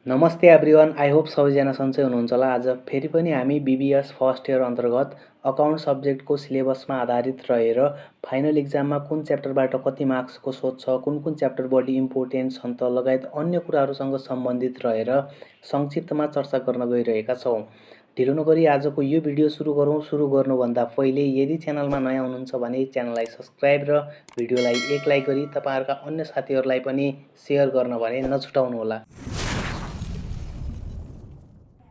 नमस्ते everyone, I hope सबैजना सन्चै हुनुहुन्छ होला। आज फेरि पनि हामी बिबिएस फर्स्ट इयर अन्तर्गत अकाउन्ट सब्जेक्टको सिलेबसमा आधारित रहेर फाइनल इक्जाममा कुन च्याप्टरबाट कति मार्क्सको सोध्छ, कुन च्याप्टर बढी इम्पोर्टेन्ट छन् त लगायत अन्य कुराहरूसँग सम्बन्धित रहेर संक्षिप्तमा चर्चा गर्न गइरहेका छौँ। ढिलो नगरी आजको यो भिडियो सुरु गरौँ। सुरु गर्नुभन्दा पहिले यदि च्यानलमा नयाँ हुनुहुन्छ भने च्यानललाई सब्सक्राइब र भिडियोलाई एक लाइक गरी तपाईँहरूका अन्य साथीहरूलाई पनि सेयर गर्न भने नछुटाउनुहोला।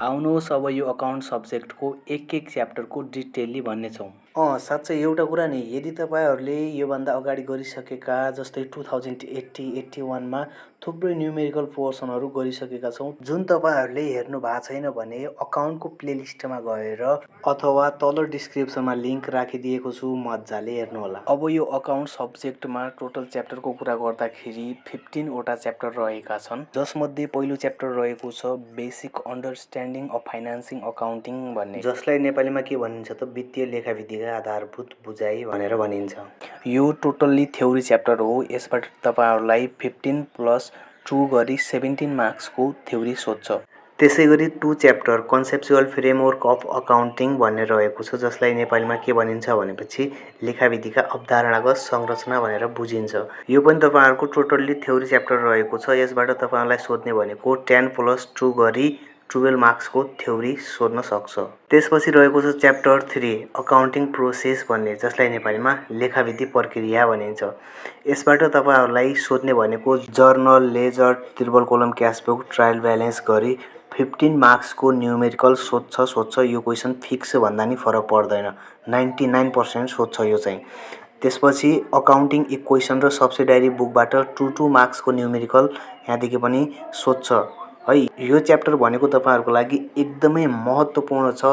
आउनुहोस् अब यो अकाउन्ट सब्जेक्टको एक च्याप्टरको डिटेल्ली भन्नेछौँ। साँच्चै एउटा कुरा नि, यदि तपाईँहरूले योभन्दा अगाडि गरिसकेका जस्तै 2080-81मा थुप्रै न्युमेरिकल पोर्सनहरू गरिसकेका छौँ, जुन तपाईँहरूले हेर्नु भएको छैन भने अकाउन्टको प्लेलिस्टमा गएर अथवा तल डिस्क्रिप्सनमा लिङ्क राखिदिएको छु, मजाले हेर्नुहोला। अब यो अकाउन्ट सब्जेक्टमा टोटल च्याप्टरको कुरा गर्दाखेरि 15वटा च्याप्टर रहेका छन्, जसमध्ये पहिलो च्याप्टर रहेको छ basic understanding of financing accounting भन्ने, जसलाई नेपालीमा के भनिन्छ त वित्तीय लेखाविधिका आधारभूत बुझाइ भनेर भनिन्छ। यो टोटल्ली थ्योरी च्याप्टर हो। यसबाट तपाईँहरूलाई 15+2 गरी 17 मार्क्सको थ्योरी सोध्छ। त्यसै गरी 2 chapter conceptual framework of accounting भन्ने रहेको छ, जसलाई नेपालीमा के भनिन्छ भनेपछि लेखाविधिका अवधारणागत संरचना भनेर बुझिन्छ। यो पनि तपाईँहरूको टोटल्ली थ्योरी च्याप्टर रहेको छ। यसबाट तपाईँहरूलाई सोध्ने भनेको 10+2 गरी 12 मार्क्सको थ्योरी सोध्न सक्छ। त्यसपछि रहेको छ च्याप्टर 3 अकाउन्टिङ प्रोसेस भन्ने, जसलाई नेपालीमा लेखाविधि प्रक्रिया भनिन्छ। यसबाट तपाईँहरूलाई सोध्ने भनेको journal, ledger, triple column cashbook, trial balance गरी 15 मार्क्सको न्युमेरिकल सोध्छ। यो क्वेसन फिक्स भन्दा नि फरक पर्दैन, 99% सोध्छ यो चाहिँ। त्यसपछि अकाउन्टिङ इक्वेसन र सब्सिडारी बुकबाट 2 मार्क्सको न्युमेरिकल यहाँदेखि पनि सोध्छ है। यो च्याप्टर भनेको तपाईँहरूको लागि एकदमै महत्त्वपूर्ण छ।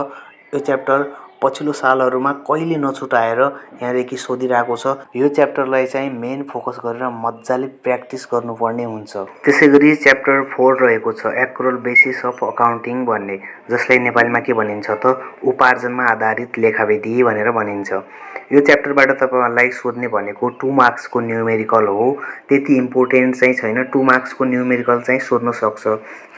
यो च्याप्टर पछिल्लो सालहरूमा कहिले नछुटाएर यहाँदेखि सोधिरहेको छ। यो च्याप्टरलाई चाहिँ मेन फोकस गरेर मजाले प्र्याक्टिस गर्नुपर्ने हुन्छ। त्यसै गरी च्याप्टर 4 रहेको छ एक्रुअल बेसिस अफ अकाउन्टिङ भन्ने, जसलाई नेपालीमा के भनिन्छ त उपार्जनमा आधारित लेखाविधि भनेर भनिन्छ। यो च्याप्टरबाट तपाईँहरूलाई सोध्ने भनेको 2 मार्क्सको न्युमेरिकल हो। त्यति इम्पोर्टेन्ट चाहिँ छैन, 2 मार्क्सको न्युमेरिकल चाहिँ सोध्न सक्छ,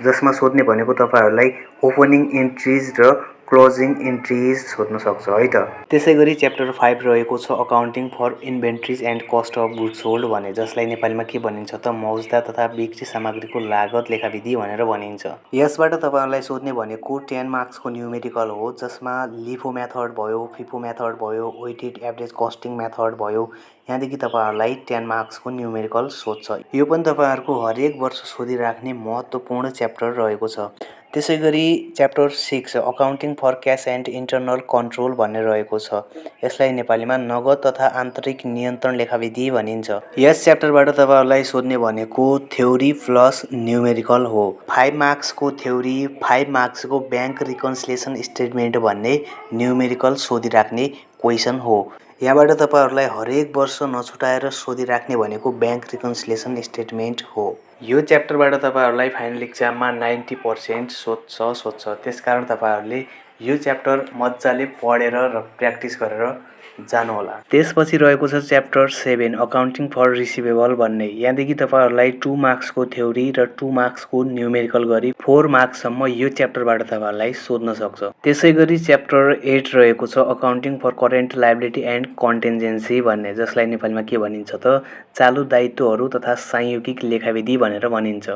जसमा सोध्ने भनेको तपाईँहरूलाई ओपनिङ इन्ट्रिज र क्लोजिङ इन्ट्रिज सोध्न सक्छ है त। त्यसै गरी च्याप्टर 5 रहेको छ accounting for inventories and cost of goods sold भने, जसलाई नेपालीमा के भनिन्छ त मौजदा तथा बिक्री सामग्रीको लागत लेखाविधि भनेर भनिन्छ। यसबाट तपाईँहरूलाई सोध्ने भनेको 10 मार्क्सको न्युमेरिकल हो, जसमा लिफो मेथड भयो, फिफो मेथड भयो, वेटेड एभरेज कस्टिङ मेथड भयो। यहाँदेखि तपाईँहरूलाई 10 मार्क्सको न्युमेरिकल सोध्छ। यो पनि तपाईँहरूको हरेक वर्ष सोधिराख्ने महत्त्वपूर्ण च्याप्टर रहेको छ। त्यसै गरी chapter 6 accounting for cash and internal control भन्ने रहेको छ। यसलाई नेपालीमा नगद तथा आन्तरिक नियन्त्रण लेखाविधि भनिन्छ। यस च्याप्टरबाट तपाईँहरूलाई सोध्ने भनेको थ्योरी प्लस न्युमेरिकल हो। 5 मार्क्सको थ्योरी, 5 मार्क्सको ब्याङ्क रिकन्सिलिएसन स्टेटमेन्ट भन्ने न्युमेरिकल सोधिराख्ने क्वेसन हो। यहाँबाट तपाईँहरूलाई हरेक वर्ष नछुटाएर सोधिराख्ने भनेको ब्याङ्क रिकन्सिलिएसन स्टेटमेन्ट हो। यो च्याप्टरबाट तपाईँहरूलाई फाइनल इक्जाममा 90% सोध्छ। त्यसकारण तपाईँहरूले यो च्याप्टर मजाले पढेर र प्र्याक्टिस गरेर जानुहोला। त्यसपछि रहेको छ च्याप्टर 7 अकाउन्टिङ फर रिसिभेबल भन्ने। यहाँदेखि तपाईँहरूलाई 2 मार्क्सको थ्योरी र 2 मार्क्सको न्युमेरिकल गरी 4 मार्क्ससम्म यो च्याप्टरबाट तपाईँहरूलाई सोध्न सक्छ। त्यसै गरी च्याप्टर 8 रहेको छ accounting for current liability and contingency भन्ने, जसलाई नेपालीमा के भनिन्छ त चालु दायित्वहरू तथा संयोगिक लेखाविधि भनेर भनिन्छ।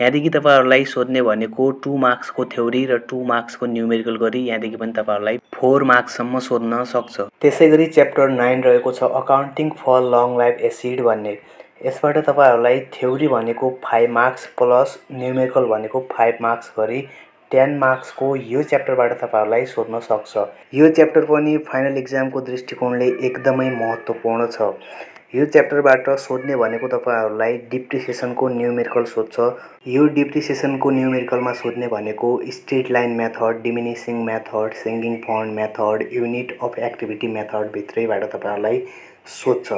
यहाँदेखि तपाईँहरूलाई सोध्ने भनेको 2 मार्क्सको थ्योरी र 2 मार्क्सको न्युमेरिकल गरी यहाँदेखि पनि तपाईँहरूलाई 4 मार्क्ससम्म सोध्न सक्छ। त्यसै गरी च्याप्टर 9 रहेको छ accounting for long life asset भन्ने। यसबाट तपाईँहरूलाई थ्योरी भनेको 5 मार्क्स प्लस न्युमेरिकल भनेको 5 मार्क्स गरी 10 मार्क्सको यो च्याप्टरबाट तपाईँहरूलाई सोध्न सक्छ। यो च्याप्टर पनि फाइनल इक्जामको दृष्टिकोणले एकदमै महत्त्वपूर्ण छ। यो च्याप्टरबाट सोध्ने भनेको तपाईँहरूलाई डिप्रिसिएसनको न्युमेरिकल सोध्छ। यो डिप्रिसिएसनको न्युमेरिकलमा सोध्ने भनेको straight line method, diminishing method, singing fund method, unit of activity method भित्रैबाट तपाईँहरूलाई सोध्छ।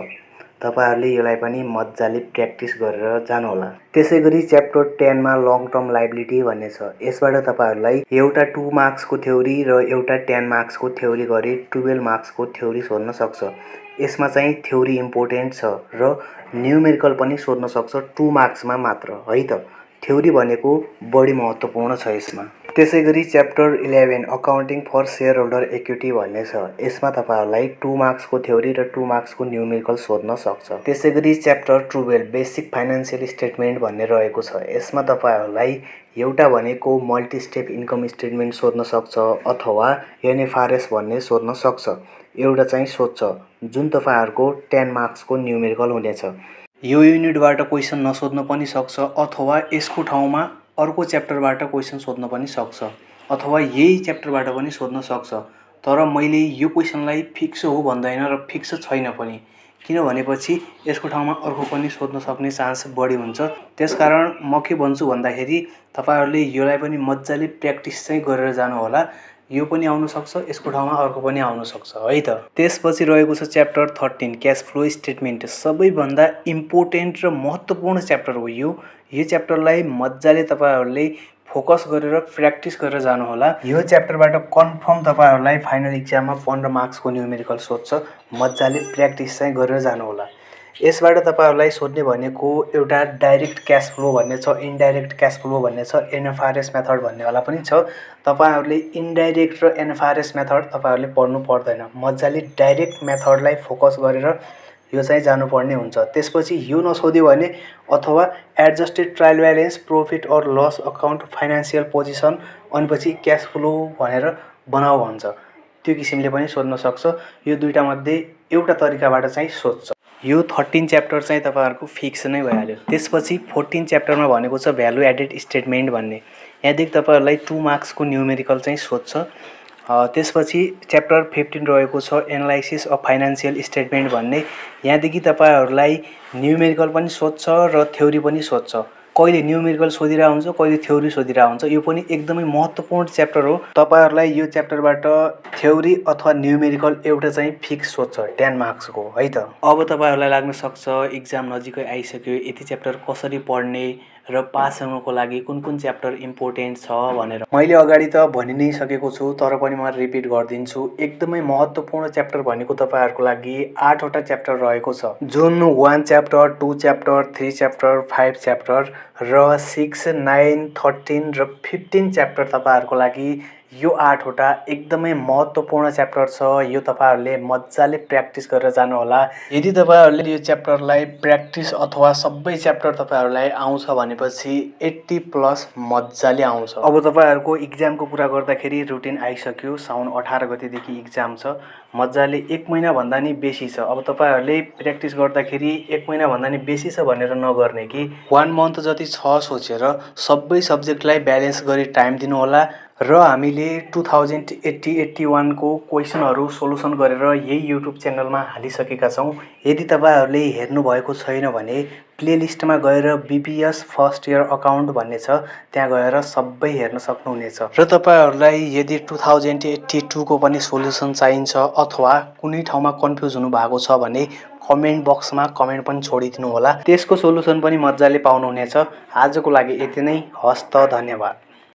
तपाईँहरूले यसलाई पनि मजाले प्र्याक्टिस गरेर जानुहोला। त्यसै गरी च्याप्टर 10 मा लङ टर्म लायबिलिटी भन्ने छ। यसबाट तपाईँहरूलाई एउटा 2 मार्क्सको थ्योरी र एउटा 10 मार्क्सको थ्योरी गरी 12 मार्क्सको थ्योरी सोध्न सक्छ। यसमा चाहिँ थ्योरी इम्पोर्टेन्ट छ र न्युमेरिकल पनि सोध्न सक्छ 2 मार्क्समा मात्र है त। थ्योरी भनेको बढी महत्त्वपूर्ण छ यसमा। त्यसैगरी chapter 11 accounting for share holder equity भन्ने छ। यसमा तपाईहरुलाई 2 मार्क्सको थ्योरी र 2 मार्क्सको न्युमेरिकल सोध्न सक्छ। त्यसैगरी च्याप्टर 12 बेसिक फाइनान्शियल स्टेटमेन्ट भन्ने रहेको छ। यसमा तपाईहरुलाई एउटा भनेको मल्टी स्टेप इन्कम स्टेटमेन्ट सोध्न सक्छ अथवा एनएफआरएस भन्ने सोध्न सक्छ। एउटा चाहिँ सोध्छ जुन तपाईहरुको 10 मार्क्सको न्युमेरिकल हुनेछ। यो युनिटबाट क्वेशन नसोध्न पनि सक्छ अथवा यसको ठाउँमा अर्को च्याप्टरबाट क्वेशन सोध्न पनि सक्छ अथवा यही च्याप्टरबाट पनि सोध्न सक्छ। तर मैले यो क्वेशनलाई फिक्स हो भन्दैन र फिक्स छैन पनि, किनभनेपछि यसको ठाउँमा अर्को पनि सोध्न सक्ने चान्स बढी हुन्छ। त्यसकारण म के भन्छु भन्दाखेरि तपाईहरुले योलाई पनि मज्जाले प्र्याक्टिस चाहिँ गरेर जानु होला। यो पनि आउन सक्छ, यसको ठाउँमा अर्को पनि आउन सक्छ है त। त्यसपछि रहेको छ च्याप्टर 13 क्याश फ्लो स्टेटमेन्ट। सबैभन्दा इम्पोर्टेन्ट र महत्त्वपूर्ण च्याप्टर हो यो। यो च्याप्टरलाई मज्जाले तपाईहरुले फोकस गरेर प्र्याक्टिस गरेर जानु होला। यो च्याप्टरबाट कन्फर्म तपाईहरुलाई फाइनल एक्जाममा 15 मार्क्सको न्युमेरिकल सोध्छ। मज्जाले प्र्याक्टिस चाहिँ गरेर जानु होला। यसबाट तपाईहरुलाई सोध्ने भनेको एउटा डाइरेक्ट क्याश फ्लो भन्ने छ, इन्डाइरेक्ट क्याश फ्लो भन्ने छ, एनएफआरएस मेथड भन्नेवाला पनि छ। तपाईहरुले इन्डाइरेक्ट र एनएफआरएस मेथड तपाईहरुले पढ्नु पर्दैन। मज्जाले डाइरेक्ट मेथडलाई फोकस गरेर यो चाहिँ जानुपर्ने हुन्छ। त्यसपछि यो नसोध्यो भने अथवा एडजस्टेड ट्रायल ब्यालेन्स, प्रॉफिट और लस अकाउन्ट, फाइनान्शियल पोजिसन अनि पछि क्याश फ्लो भनेर बनाऊ भन्छ। त्यो किसिमले पनि सोध्न सक्छ। यो दुईटा मध्ये एउटा तरिकाबाट चाहिँ सोध्छ। यो 13 च्याप्टर चाहिँ तपाईहरुको फिक्स नै भइहाल्यो। त्यसपछि 14 च्याप्टरमा भनेको छ भ्यालु एडेड स्टेटमेन्ट भन्ने। यहाँदेखि तपाईहरुलाई 2 मार्क्सको न्युमेरिकल चाहिँ सोध्छ। त्यसपछि च्याप्टर 15 रहेको छ एनालाइसिस अफ फाइनान्शियल स्टेटमेन्ट भन्ने। यहाँदेखि तपाईहरुलाई न्युमेरिकल पनि सोध्छ र थ्योरी पनि सोध्छ। कहिले न्युमेरिकल सोधिरा हुन्छ, कहिले थ्योरी सोधिरा हुन्छ। यो पनि एकदमै महत्त्वपूर्ण च्याप्टर हो। तपाईहरुलाई यो च्याप्टरबाट थ्योरी अथवा न्युमेरिकल एउटा चाहिँ फिक्स सोध्छ 10 मार्क्सको है त। अब तपाईहरुलाई लाग्न सक्छ एक्जाम नजिकै आइसक्यो, यति च्याप्टर कसरी पढ्ने र पास हुनको लागि कुन कुन च्याप्टर इम्पोर्टेन्ट छ भनेर। मैले अगाडि त भनि नै सकेको छु, तर पनि म रिपिट गरिदिन्छु। एकदमै महत्त्वपूर्ण च्याप्टर भनेको तपाईहरुको लागि 8 वटा च्याप्टर रहेको छ, जुन 1 च्याप्टर, 2 च्याप्टर, 3 च्याप्टर, 5 च्याप्टर र 6, 9, 13 र 15 च्याप्टर तपाईहरुको लागि यो 8 वटा एकदमै महत्त्वपूर्ण च्याप्टर छ। यो तपाईहरुले मज्जाले प्र्याक्टिस गरेर जानु होला। यदि तपाईहरुले यो च्याप्टरलाई प्र्याक्टिस अथवा सबै च्याप्टर तपाईहरुलाई आउँछ भनेपछि 80 प्लस मज्जाले आउँछ। अब तपाईहरुको एक्जामको कुरा गर्दाखेरि रुटिन आइसक्यो। साउन 18 गतेदेखि एक्जाम छ। मज्जाले 1 महिना भन्दा नि बेसी छ। अब तपाईहरुले प्र्याक्टिस गर्दाखेरि 1 महिना भन्दा नि बेसी छ भनेर नगर्ने कि 1 मन्थ जति छ सोचेर सबै सब्जेक्टलाई ब्यालेन्स गरी टाइम दिनु होला। र हामीले 2080-81 को क्वेशनहरु सोलुसन गरेर यही युट्युब च्यानलमा हालिसकेका छौं। यदि तपाईहरुले हेर्नु भएको छैन भने प्लेलिस्टमा गएर बीपीएस फर्स्ट इयर अकाउन्ट भन्ने छ, त्यहाँ गएर सबै हेर्न सक्नुहुनेछ। र तपाईहरुलाई यदि 2082 को पनि सोलुसन चाहिन्छ अथवा कुनै ठाउँमा कन्फ्युज हुनु भएको छ भने कमेन्ट बक्समा कमेन्ट पनि छोडिदिनु होला। त्यसको सोलुसन पनि मज्जाले पाउनुहुनेछ। आजको लागि यति नै। हस्त धन्यवाद।